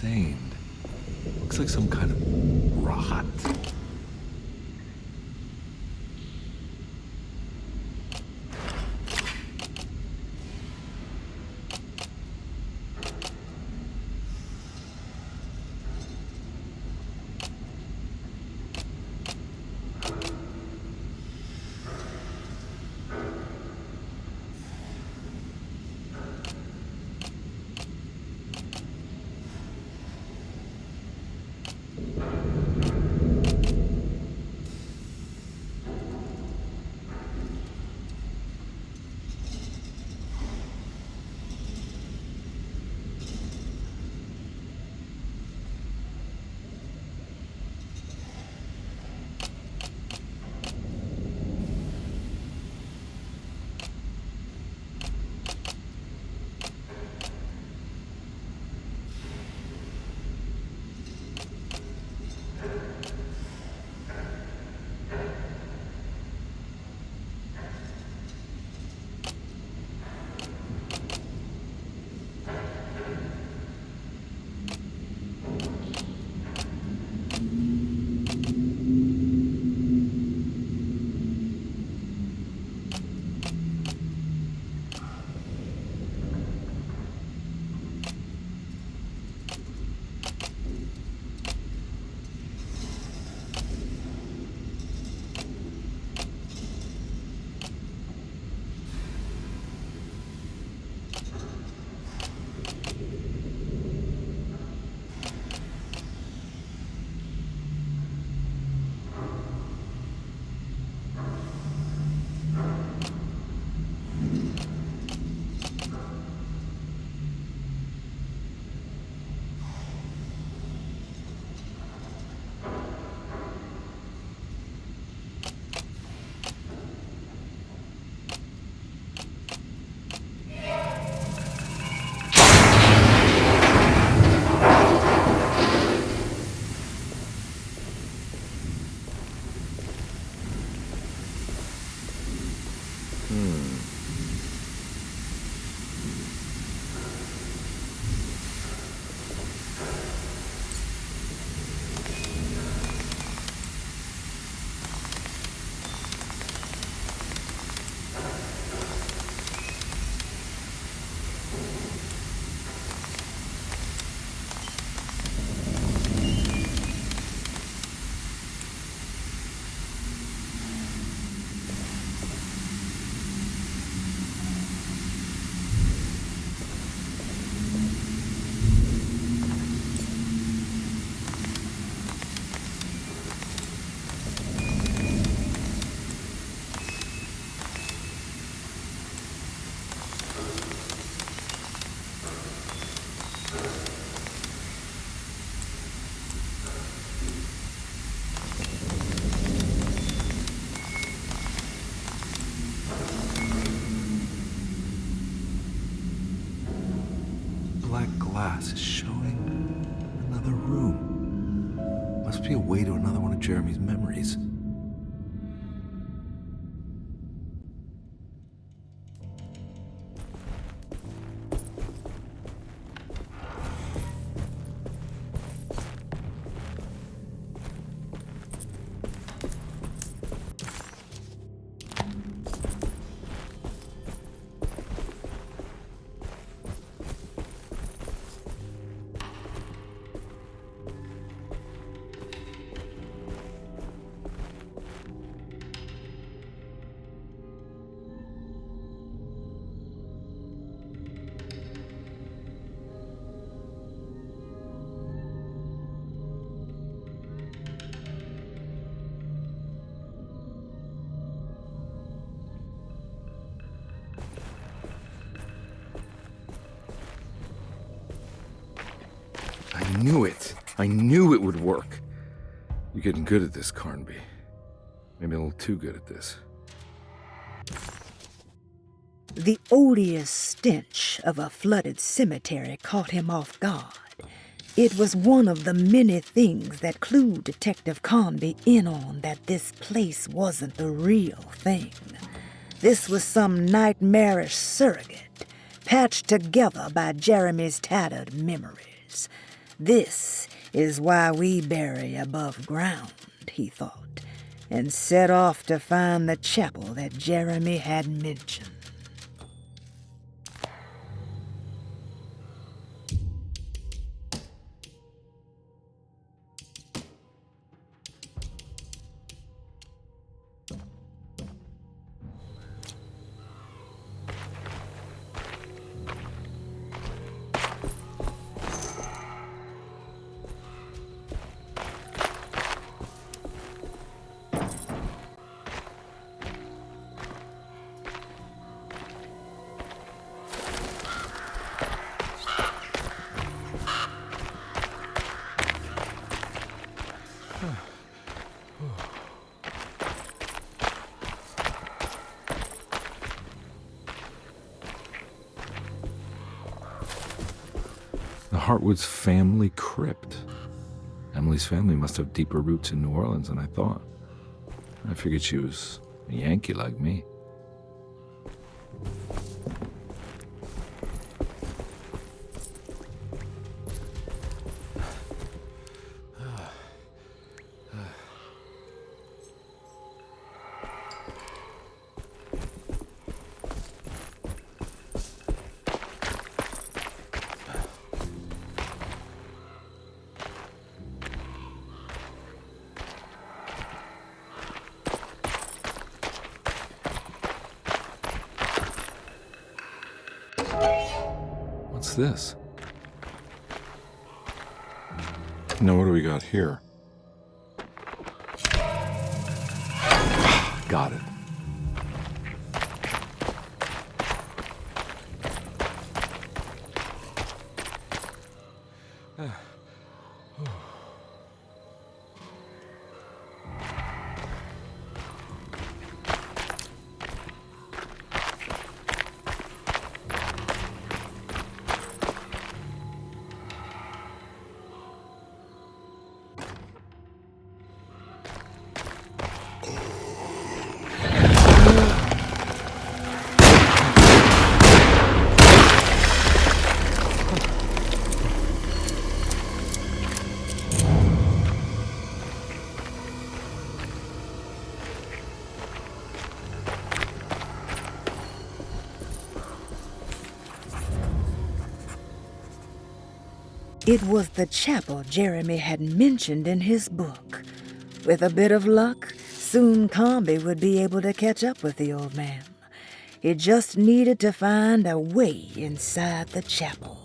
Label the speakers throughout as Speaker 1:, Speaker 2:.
Speaker 1: stained. Looks like some kind of rot. Glass is showing another room. Must be a way to another one of Jeremy's memories. I knew it would work. You're getting good at this, Carnby. Maybe a little too good at this.
Speaker 2: The odious stench of a flooded cemetery caught him off guard. It was one of the many things that clued Detective Carnby in on that this place wasn't the real thing. This was some nightmarish surrogate, patched together by Jeremy's tattered memories. This is why we bury above ground, he thought, and set off to find the chapel that Jeremy had mentioned.
Speaker 1: The Hartwood's family crypt. Emily's family must have deeper roots in New Orleans than I thought. I figured she was a Yankee like me. What's this?
Speaker 3: Now, what do we got here?
Speaker 1: Got it.
Speaker 2: It was the chapel Jeremy had mentioned in his book. With a bit of luck, soon Carnby would be able to catch up with the old man. He just needed to find a way inside the chapel.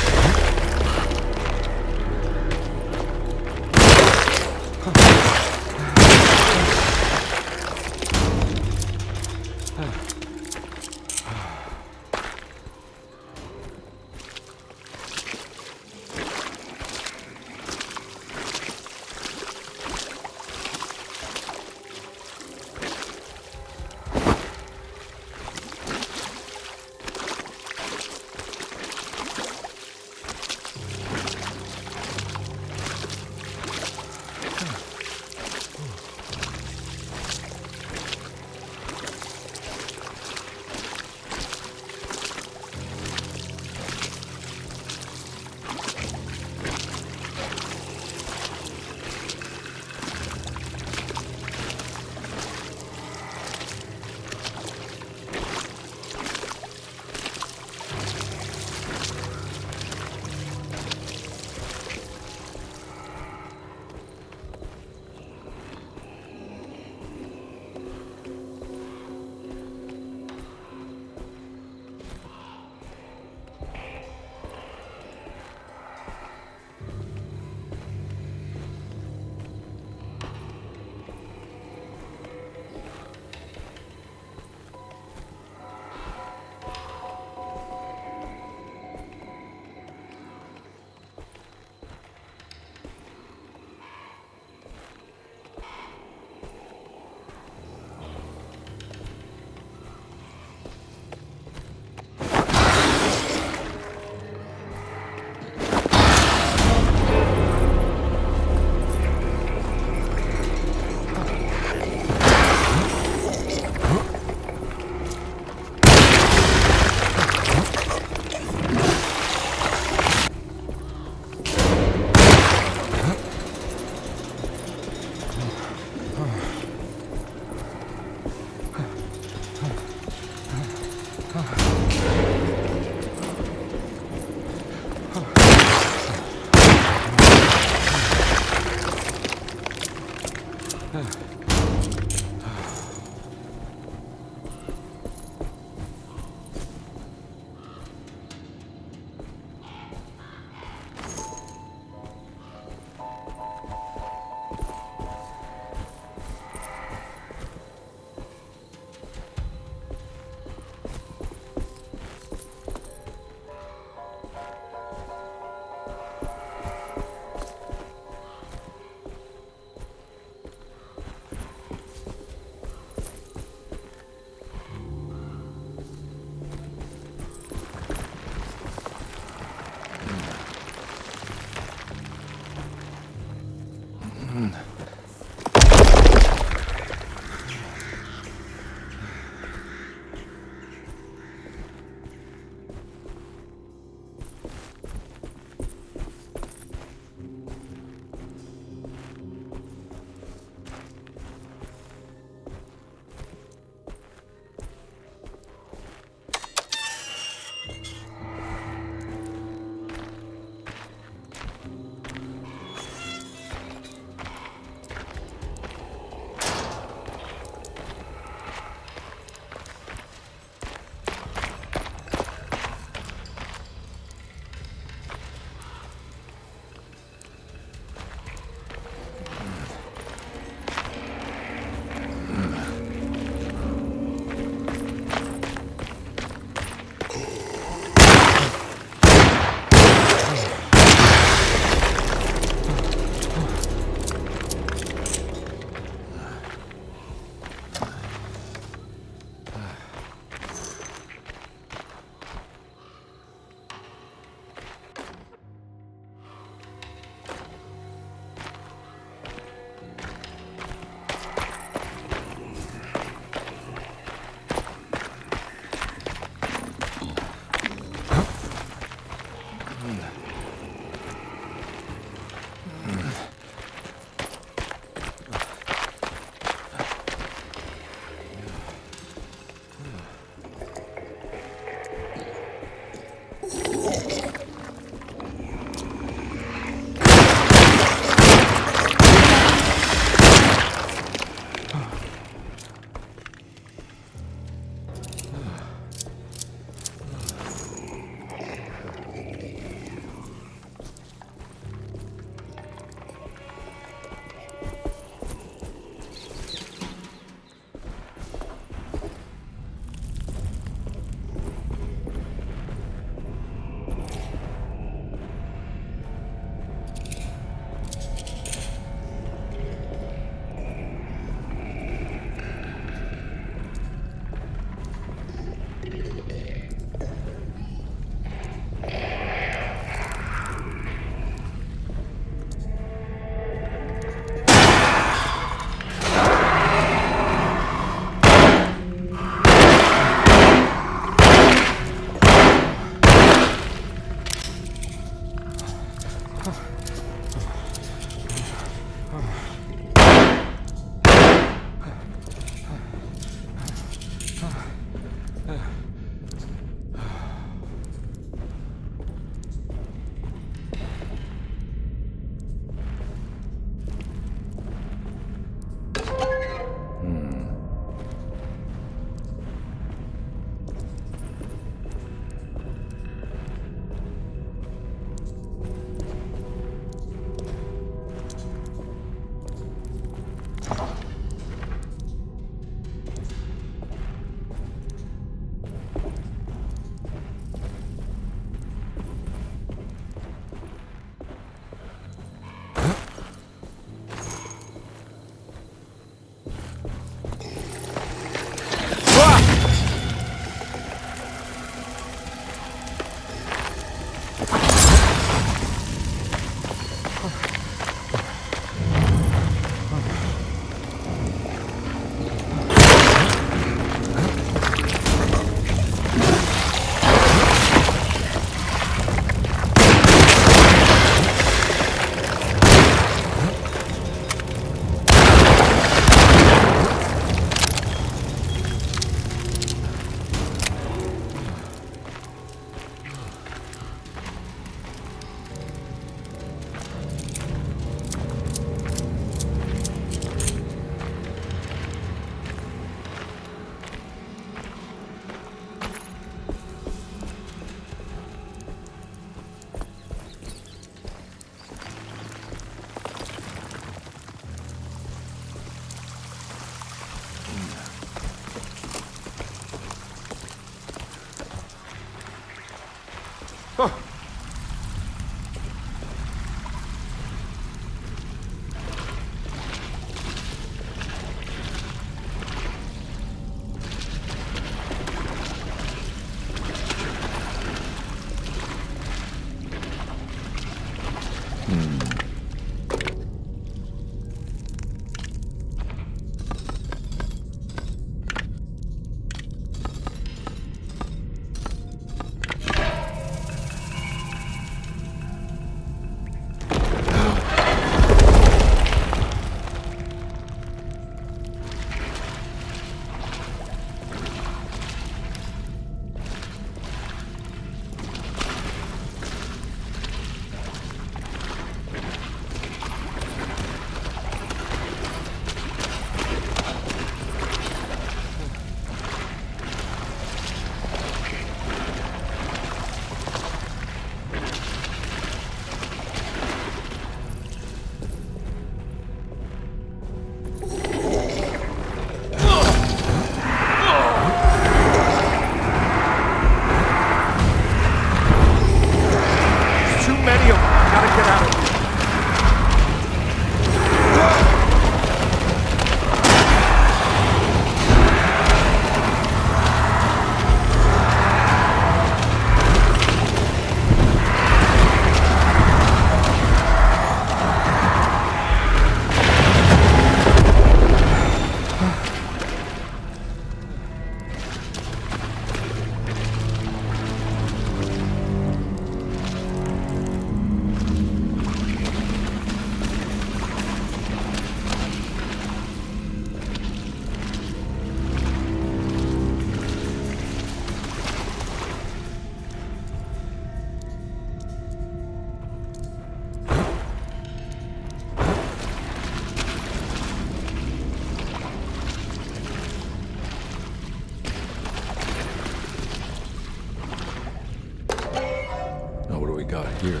Speaker 1: got here?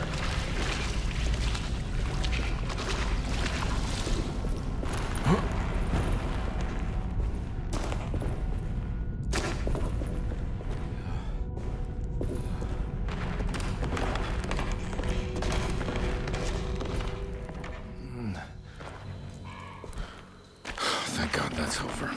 Speaker 3: Thank God that's over.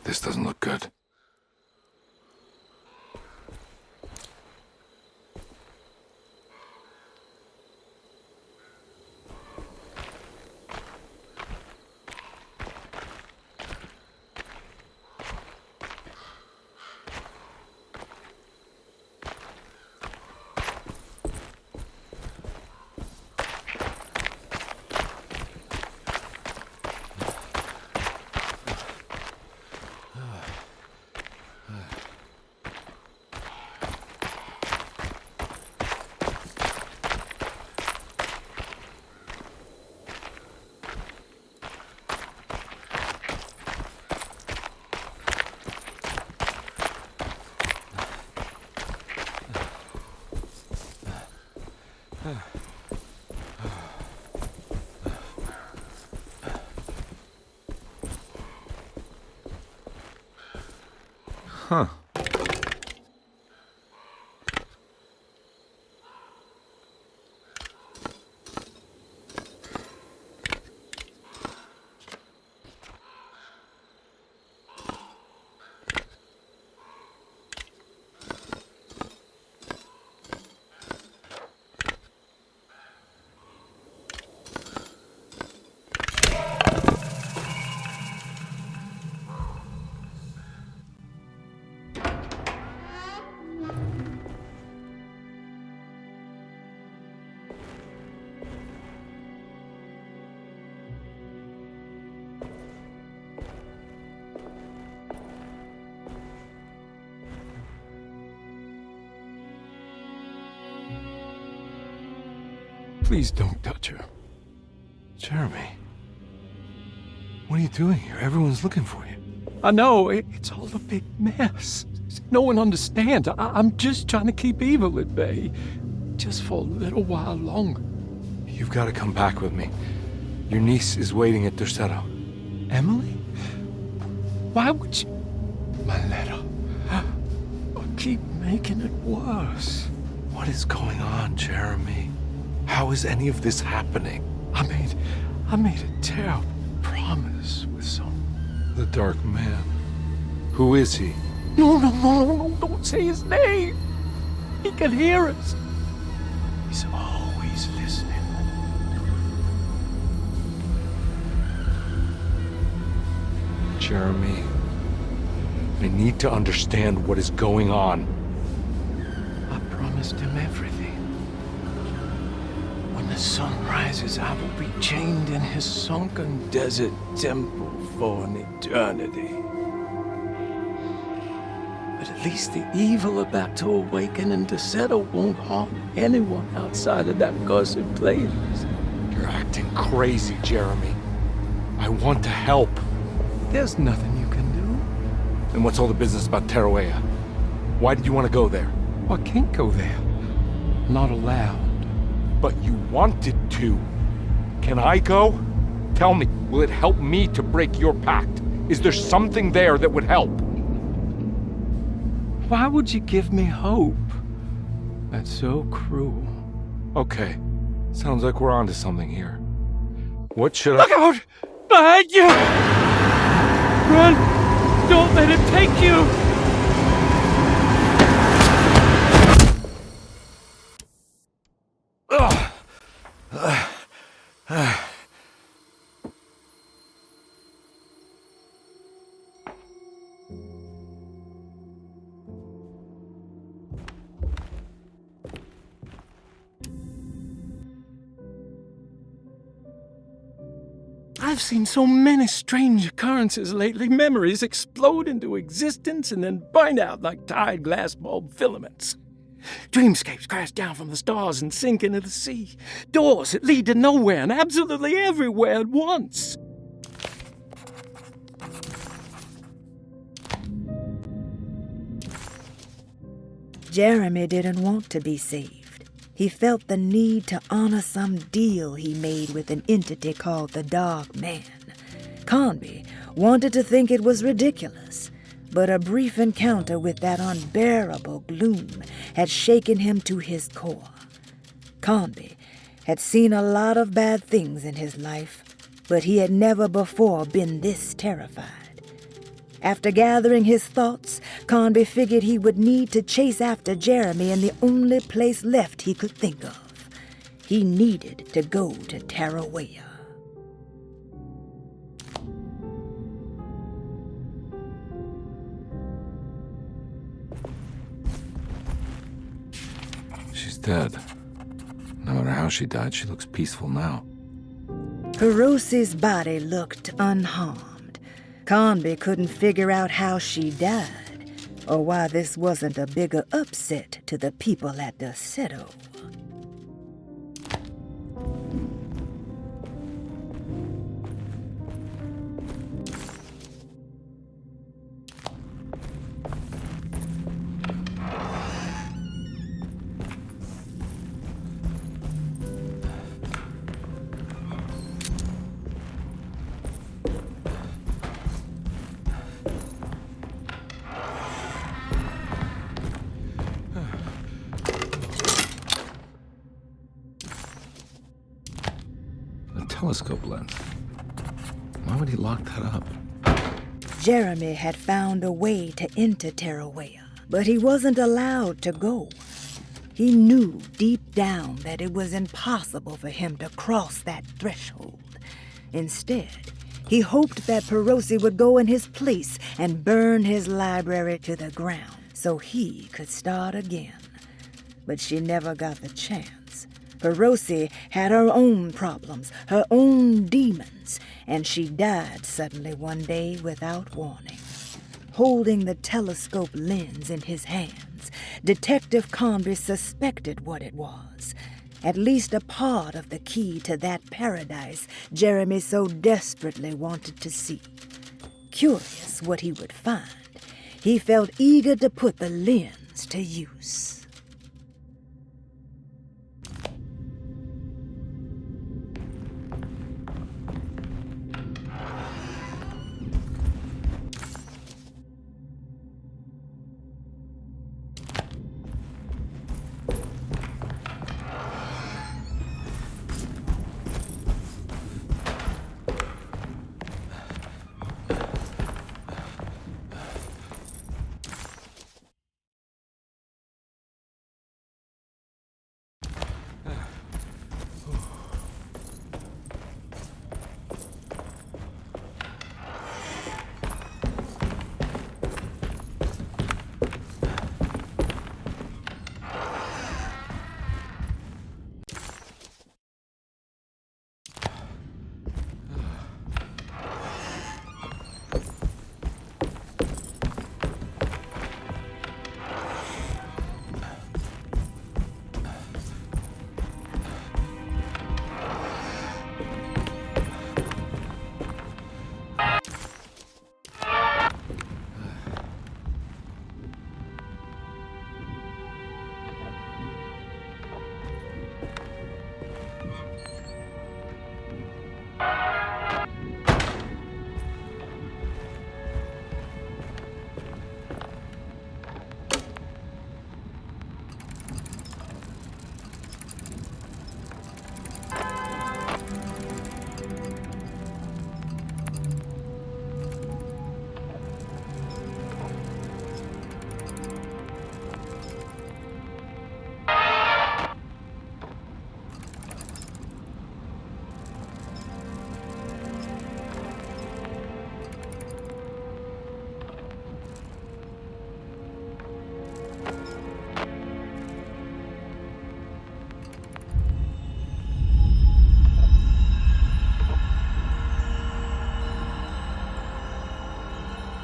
Speaker 3: This doesn't look good.
Speaker 1: Huh.
Speaker 3: Please don't touch her. Jeremy. What are you doing here? Everyone's looking for you. I know, it's all a big mess. No one understands. I'm just trying to keep evil at bay. Just for a little while longer.
Speaker 4: You've got to come back with me. Your niece is waiting at Dorsetto.
Speaker 3: Emily? Why would you... My letter. I keep making it worse.
Speaker 4: What is going on, Jeremy? How is any of this happening?
Speaker 3: I made a terrible promise with someone.
Speaker 4: The Dark Man. Who is he?
Speaker 3: No, don't say his name. He can hear us. He's always listening.
Speaker 4: Jeremy, I need to understand what is going on.
Speaker 3: I promised him everything. When the sun rises, I will be chained in his sunken desert temple for an eternity. But at least the evil about to awaken in Dorsetto won't harm anyone outside of that cursed place.
Speaker 4: You're acting crazy, Jeremy. I want to help.
Speaker 3: There's nothing you can do.
Speaker 4: And what's all the business about Teruea? Why did you want to go there?
Speaker 3: I can't go there. Not allowed.
Speaker 4: But you wanted to. Can I go? Tell me, will it help me to break your pact? Is there something there that would help?
Speaker 3: Why would you give me hope? That's so cruel.
Speaker 4: Okay, sounds like we're onto something here. What should I...
Speaker 3: Look out! Behind you! Run! Don't let it take you! I've seen so many strange occurrences lately. Memories explode into existence and then burn out like tired glass bulb filaments. Dreamscapes crash down from the stars and sink into the sea. Doors that lead to nowhere and absolutely everywhere at once.
Speaker 2: Jeremy didn't want to be saved. He felt the need to honor some deal he made with an entity called the Dark Man. Carnby wanted to think it was ridiculous, but a brief encounter with that unbearable gloom had shaken him to his core. Carnby had seen a lot of bad things in his life, but he had never before been this terrified. After gathering his thoughts, Carnby figured he would need to chase after Jeremy in the only place left he could think of. He needed to go to Teruea.
Speaker 1: She's dead. No matter how she died, she looks peaceful now.
Speaker 2: Hiroshi's body looked unharmed. Carnby couldn't figure out how she died, or why this wasn't a bigger upset to the people at Dorsetto.
Speaker 1: Telescope lens. Why would he lock that up?
Speaker 2: Jeremy had found a way to enter Teruea, but he wasn't allowed to go. He knew deep down that it was impossible for him to cross that threshold. Instead, he hoped that Hiroshi would go in his place and burn his library to the ground so he could start again. But she never got the chance. Hiroshi had her own problems, her own demons, and she died suddenly one day without warning. Holding the telescope lens in his hands, Detective Carnby suspected what it was. At least a part of the key to that paradise Jeremy so desperately wanted to see. Curious what he would find, he felt eager to put the lens to use.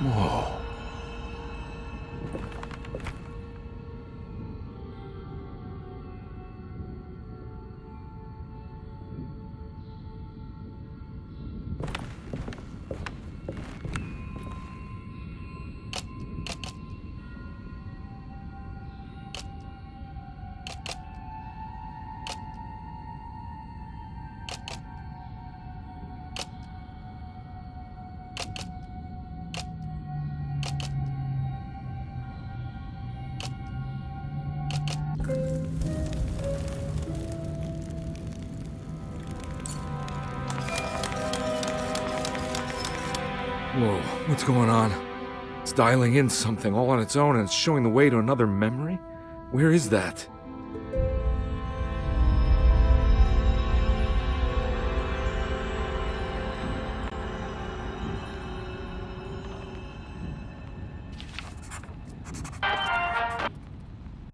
Speaker 1: Whoa. Whoa, what's going on? It's dialing in something all on its own and it's showing the way to another memory? Where is that?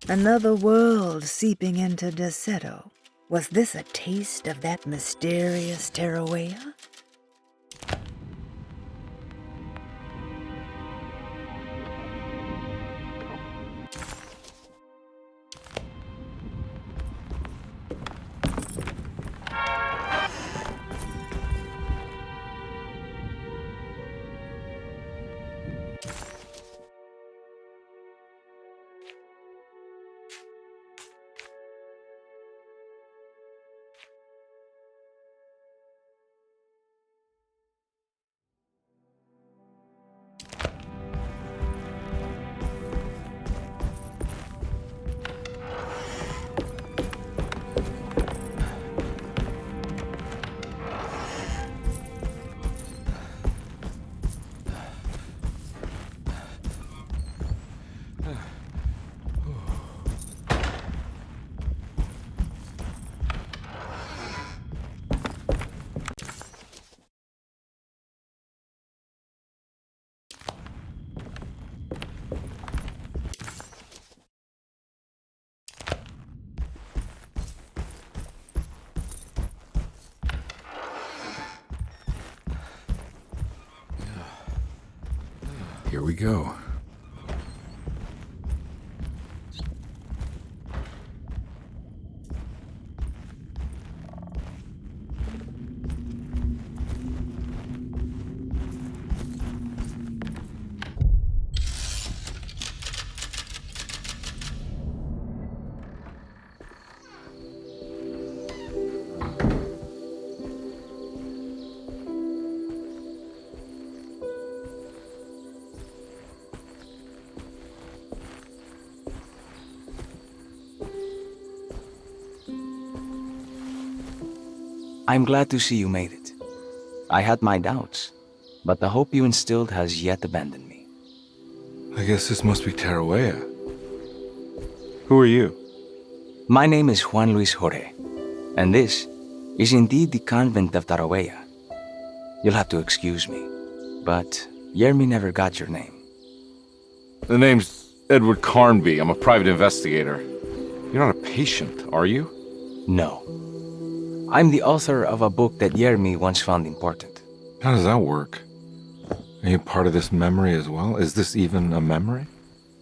Speaker 2: Another world seeping into Deseto. Was this a taste of that mysterious terrawea?
Speaker 1: Here we go.
Speaker 5: I'm glad to see you made it. I had my doubts, but the hope you instilled has yet abandoned me.
Speaker 1: I guess this must be Tarawea. Who are you?
Speaker 5: My name is Juan Luis Jorge, and this is indeed the convent of Tarawea. You'll have to excuse me, but Yermi never got your name.
Speaker 1: The name's Edward Carnby. I'm a private investigator. You're not a patient, are you?
Speaker 5: No. I'm the author of a book that Yermi once found important.
Speaker 1: How does that work? Are you part of this memory as well? Is this even a memory?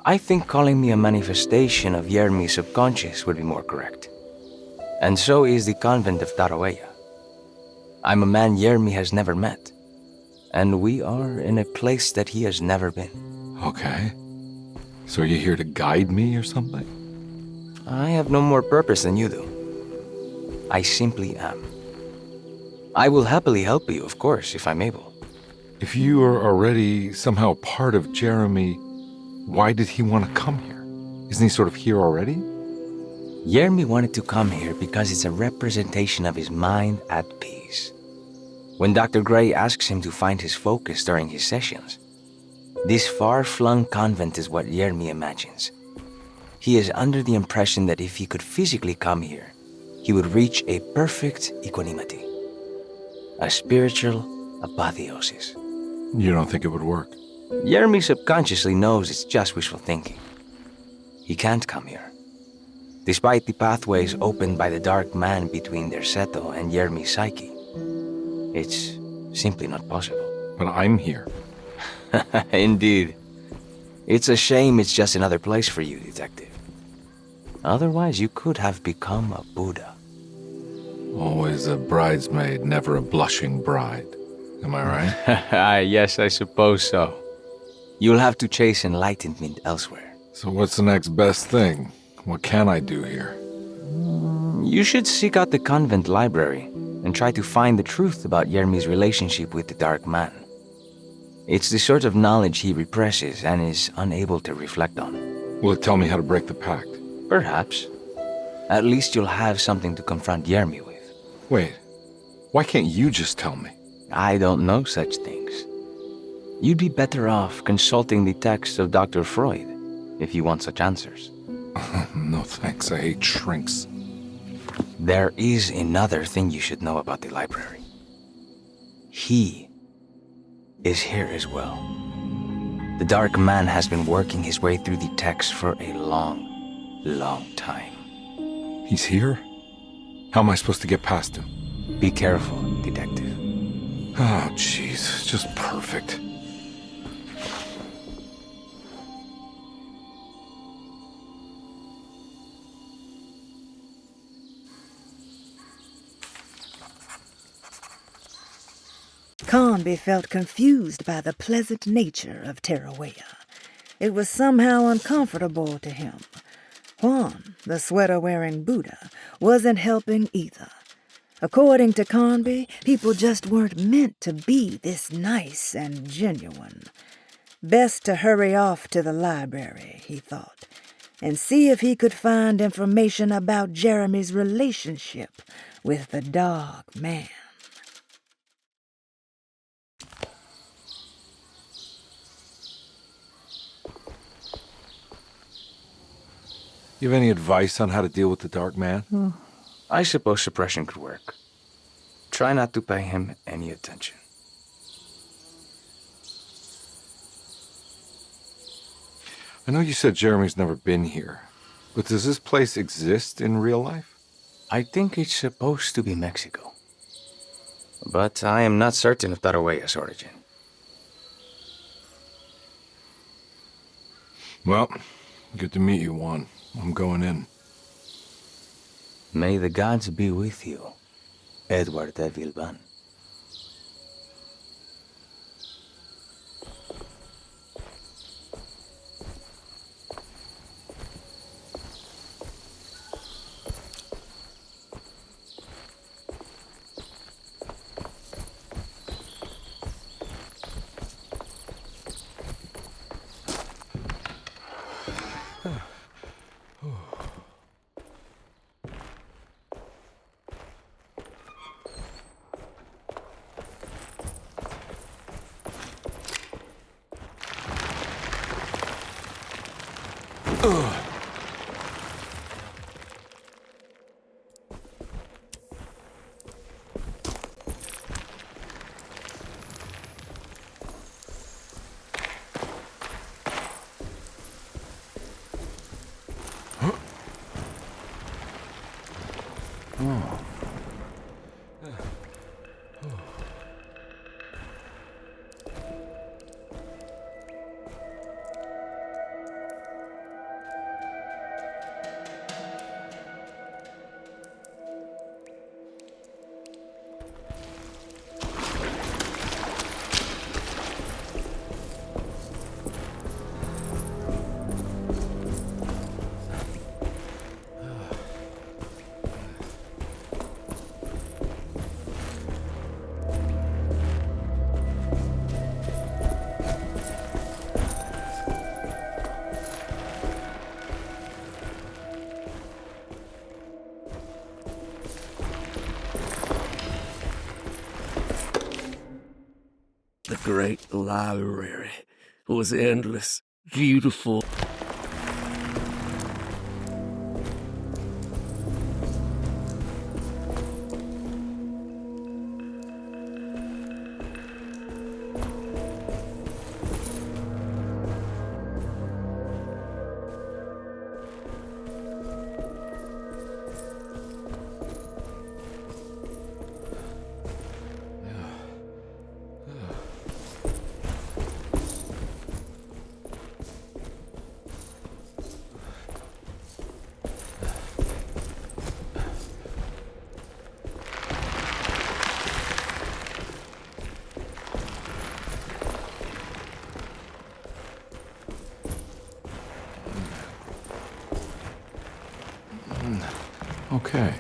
Speaker 5: I think calling me a manifestation of Yermi's subconscious would be more correct. And so is the convent of Tarawea. I'm a man Yermi has never met, and we are in a place that he has never been.
Speaker 1: Okay. So are you here to guide me or something?
Speaker 5: I have no more purpose than you do. I simply am. I will happily help you, of course, if I'm able.
Speaker 1: If you are already somehow part of Jeremy, why did he want to come here? Isn't he sort of here already?
Speaker 5: Yermi wanted to come here because it's a representation of his mind at peace. When Dr. Gray asks him to find his focus during his sessions, this far-flung convent is what Yermi imagines. He is under the impression that if he could physically come here, he would reach a perfect equanimity, a spiritual apotheosis.
Speaker 1: You don't think it would work?
Speaker 5: Yermi subconsciously knows it's just wishful thinking. He can't come here. Despite the pathways opened by the dark man between their Seto and Yermi's psyche, it's simply not possible.
Speaker 1: But I'm here.
Speaker 5: Indeed. It's a shame it's just another place for you, Detective. Otherwise, you could have become a Buddha.
Speaker 1: Always a bridesmaid, never a blushing bride. Am I right?
Speaker 5: Yes, I suppose so. You'll have to chase enlightenment elsewhere.
Speaker 1: So what's the next best thing? What can I do here?
Speaker 5: You should seek out the convent library and try to find the truth about Yermi's relationship with the Dark Man. It's the sort of knowledge he represses and is unable to reflect on.
Speaker 1: Will it tell me how to break the pact?
Speaker 5: Perhaps. At least you'll have something to confront Yermi with.
Speaker 1: Wait, why can't you just tell me?
Speaker 5: I don't know such things. You'd be better off consulting the texts of Dr. Freud if you want such answers.
Speaker 1: No thanks, I hate shrinks.
Speaker 5: There is another thing you should know about the library. He is here as well. The Dark Man has been working his way through the text for a long time.
Speaker 1: He's here? How am I supposed to get past him?
Speaker 5: Be careful, Detective.
Speaker 1: Oh, jeez, just perfect.
Speaker 2: Carnby felt confused by the pleasant nature of Tarawea. It was somehow uncomfortable to him. Juan, the sweater-wearing Buddha, wasn't helping either. According to Carnby, people just weren't meant to be this nice and genuine. Best to hurry off to the library, he thought, and see if he could find information about Jeremy's relationship with the Dark Man.
Speaker 1: You have any advice on how to deal with the Dark Man?
Speaker 5: I suppose suppression could work. Try not to pay him any attention.
Speaker 1: I know you said Jeremy's never been here, but does this place exist in real life?
Speaker 5: I think it's supposed to be Mexico. But I am not certain of Tarawea's origin.
Speaker 1: Well, good to meet you, Juan. I'm going in.
Speaker 5: May the gods be with you, Edward Carnby.
Speaker 6: The great library was endless, beautiful.
Speaker 1: Okay.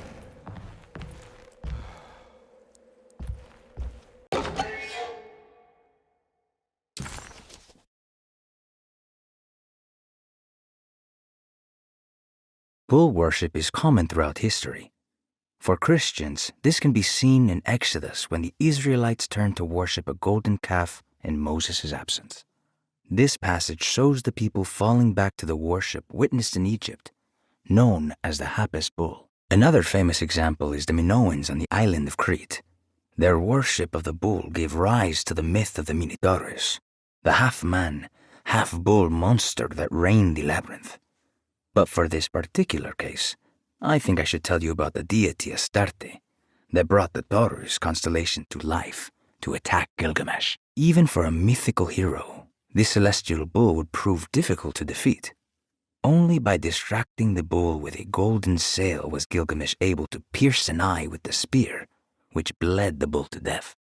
Speaker 5: Bull worship is common throughout history. For Christians, this can be seen in Exodus when the Israelites turned to worship a golden calf in Moses' absence. This passage shows the people falling back to the worship witnessed in Egypt, known as the Hapis bull. Another famous example is the Minoans on the island of Crete. Their worship of the bull gave rise to the myth of the Minotaurus, the half-man, half-bull monster that reigned the labyrinth. But for this particular case, I think I should tell you about the deity Astarte that brought the Taurus constellation to life to attack Gilgamesh. Even for a mythical hero, this celestial bull would prove difficult to defeat. Only by distracting the bull with a golden sail was Gilgamesh able to pierce an eye with the spear, which bled the bull to death.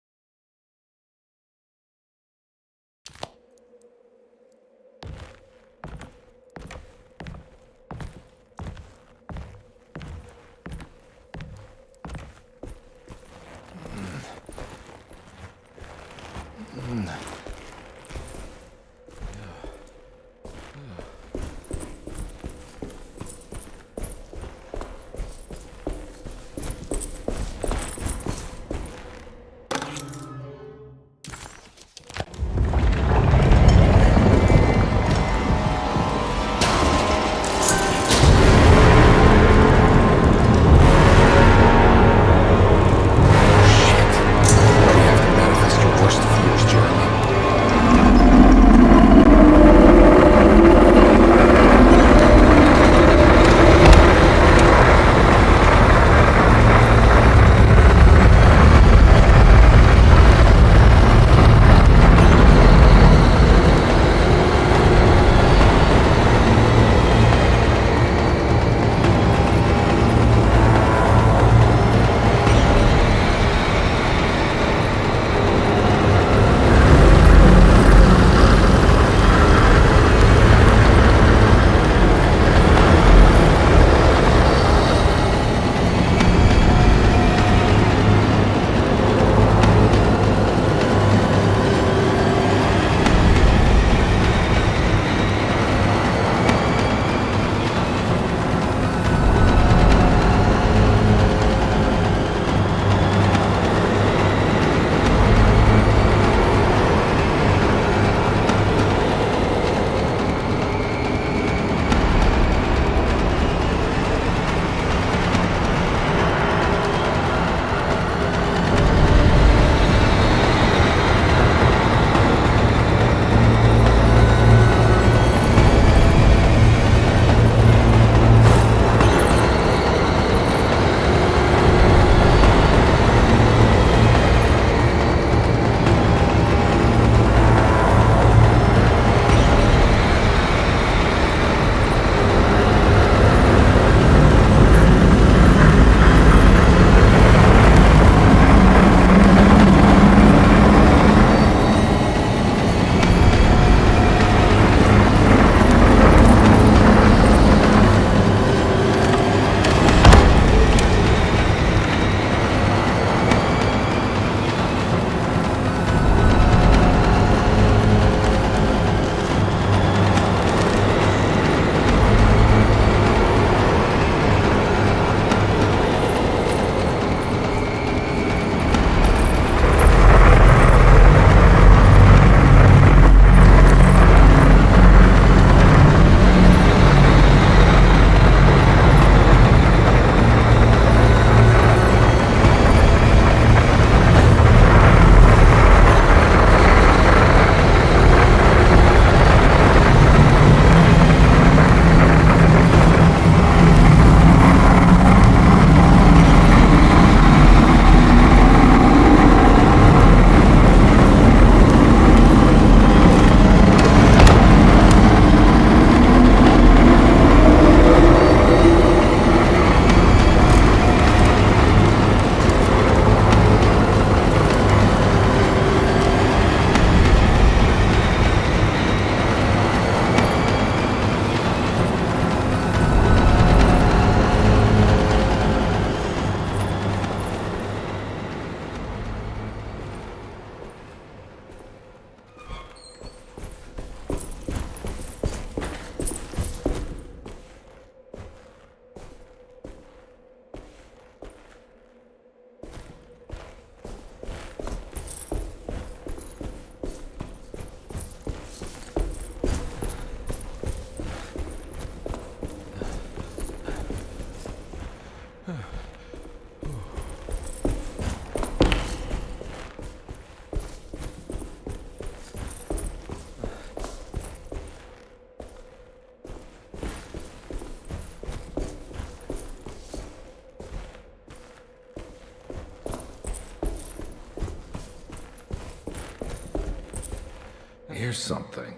Speaker 1: hear something.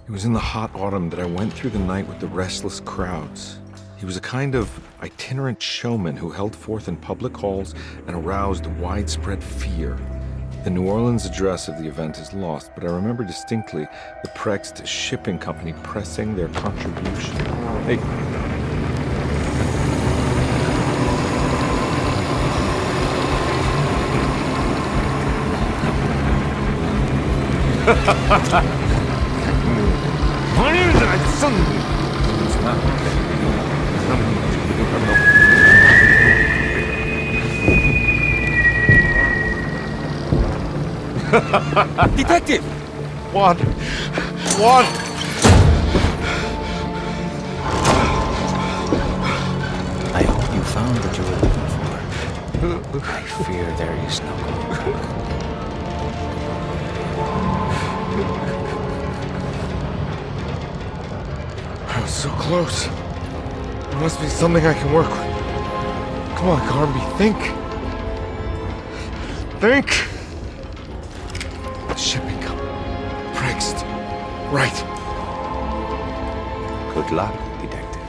Speaker 1: It was in the hot autumn that I went through the night with the restless crowds. He was a kind of itinerant showman who held forth in public halls and aroused widespread fear. The New Orleans address of the event is lost, but I remember distinctly the Prext Shipping Company pressing their contribution. Hey.
Speaker 3: Detective!
Speaker 4: Juan!
Speaker 5: I hope you found what you were looking for. I fear there is no going back.
Speaker 4: I was so close. There must be something I can work with. Come on, Carnby, think. Think! Shipping company. Prext. Right.
Speaker 5: Good luck, detective.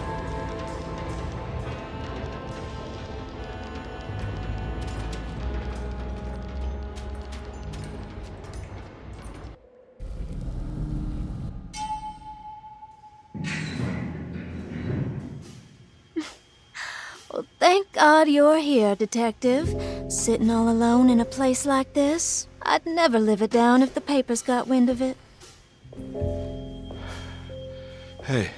Speaker 7: Well, thank God you're here, Detective. Sitting all alone in a place like this. I'd never live it down if the papers got wind of it.
Speaker 1: Hey.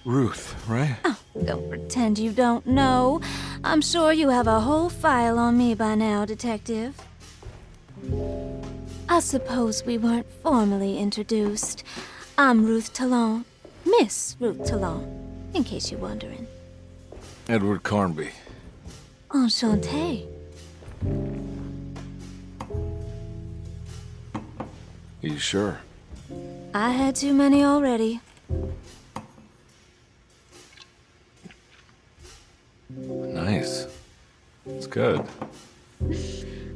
Speaker 1: Ruth, right?
Speaker 7: Oh, don't pretend you don't know. I'm sure you have a whole file on me by now, Detective. I suppose we weren't formally introduced. I'm Ruth Talon. Miss Ruth Talon, in case you're wondering.
Speaker 1: Edward Carnby.
Speaker 7: Enchantée.
Speaker 1: You sure?
Speaker 7: I had too many already.
Speaker 1: Nice. It's good.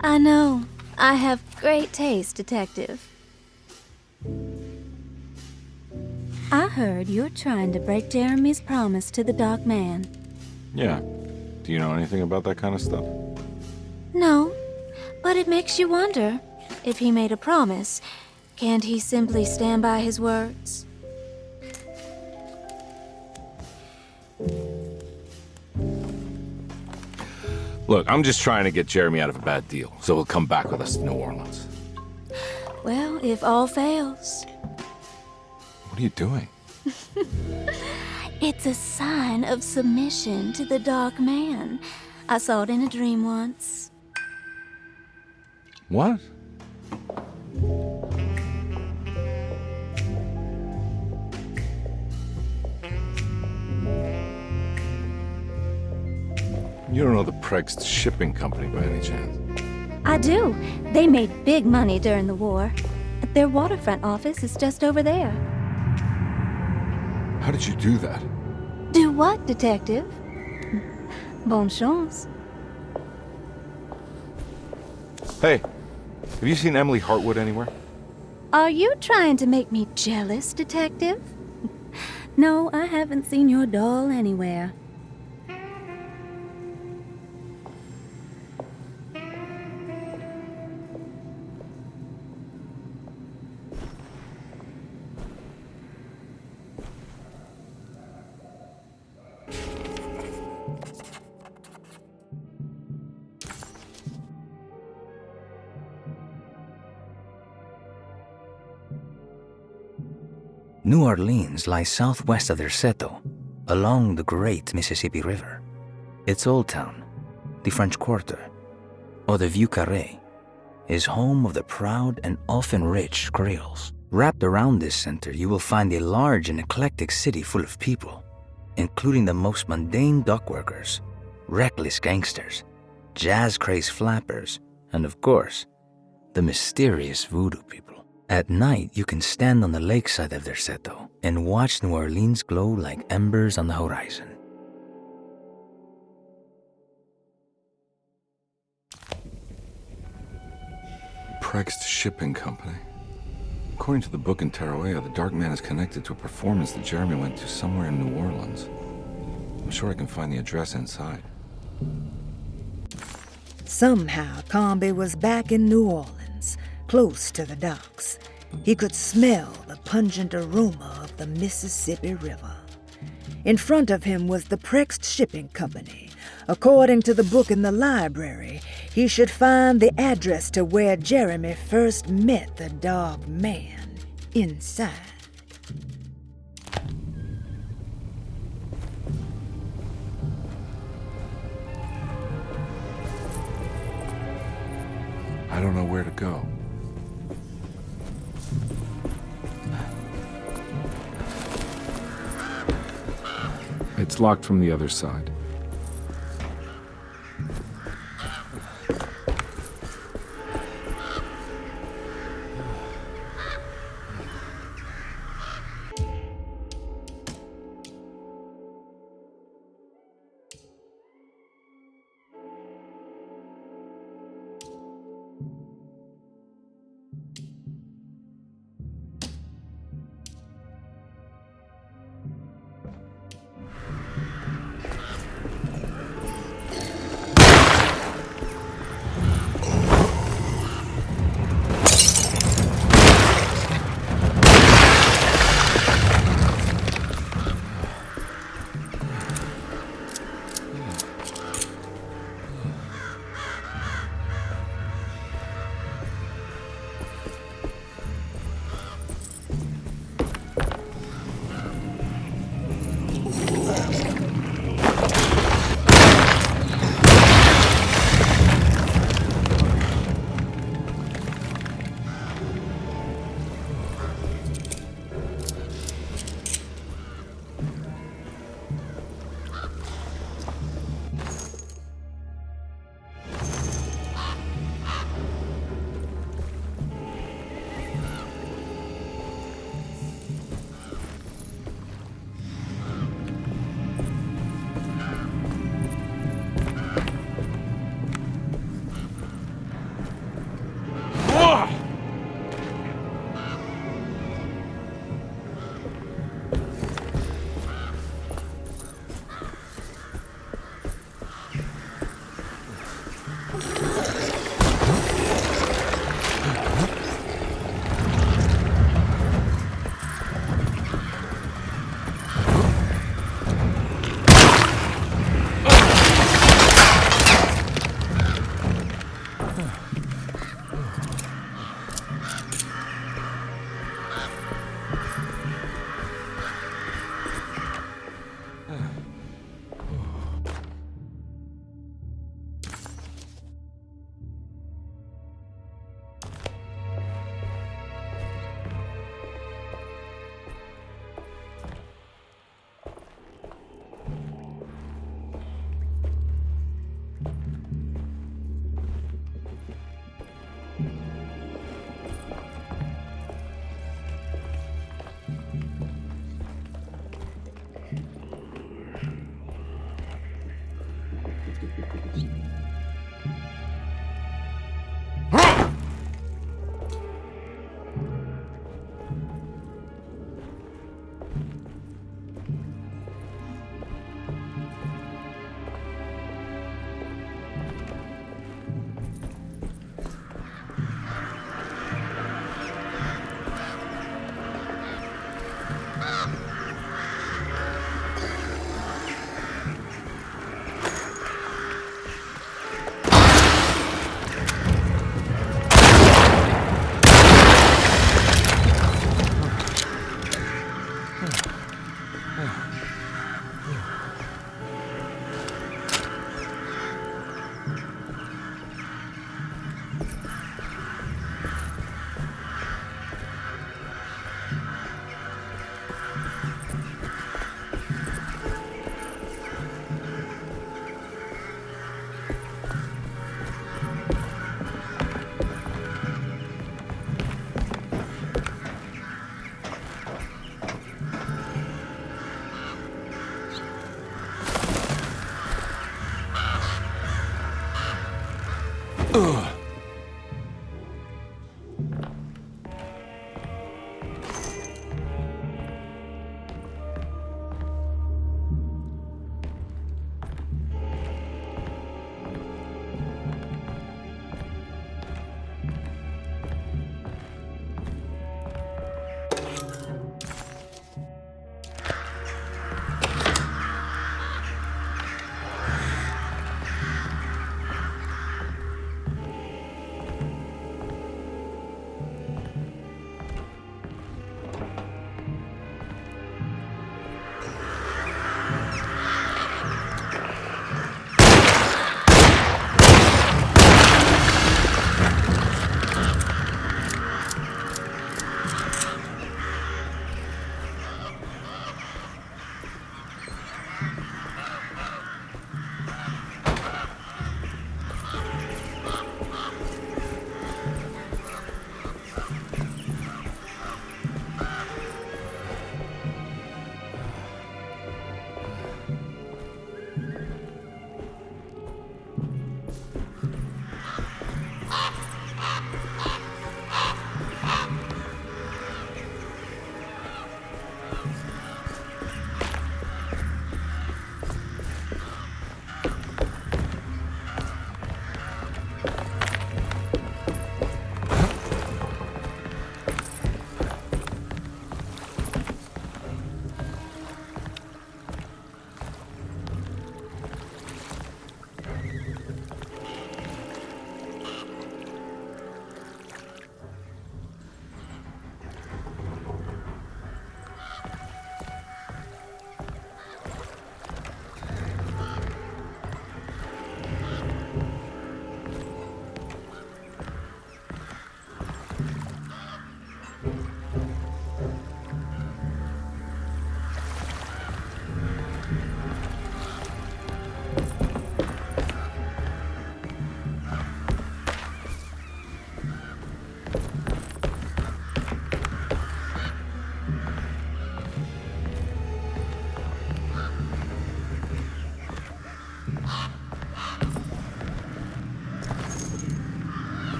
Speaker 7: I know. I have great taste, Detective. I heard you're trying to break Jeremy's promise to the Dark Man.
Speaker 1: Yeah. Do you know anything about that kind of stuff?
Speaker 7: No, but it makes you wonder. If he made a promise, can't he simply stand by his words?
Speaker 1: Look, I'm just trying to get Jeremy out of a bad deal, so he'll come back with us to New Orleans.
Speaker 7: Well, if all fails.
Speaker 1: What are you doing?
Speaker 7: It's a sign of submission to the Dark Man. I saw it in a dream once.
Speaker 1: What? You don't know the Prext Shipping Company by any chance?
Speaker 7: I do. They made big money during the war. Their waterfront office is just over there.
Speaker 1: How did you do that?
Speaker 7: Do what, Detective? Bonne chance.
Speaker 1: Hey, have you seen Emily Hartwood anywhere?
Speaker 7: Are you trying to make me jealous, Detective? No, I haven't seen your doll anywhere.
Speaker 5: New Orleans lies southwest of the Seto, along the great Mississippi River. Its Old Town, the French Quarter, or the Vieux Carré, is home of the proud and often rich Creoles. Wrapped around this center, you will find a large and eclectic city full of people, including the most mundane dock workers, reckless gangsters, jazz-crazed flappers, and of course, the mysterious voodoo people. At night, you can stand on the lakeside of Derceto and watch New Orleans glow like embers on the horizon.
Speaker 1: Prext Shipping Company. According to the book in Tarawea, the Dark Man is connected to a performance that Jeremy went to somewhere in New Orleans. I'm sure I can find the address inside.
Speaker 2: Somehow, Carnby was back in New Orleans, close to the docks. He could smell the pungent aroma of the Mississippi River. In front of him was the Prext Shipping Company. According to the book in the library, he should find the address to where Jeremy first met the Dark Man inside.
Speaker 1: I don't know where to go.
Speaker 4: It's locked from the other side.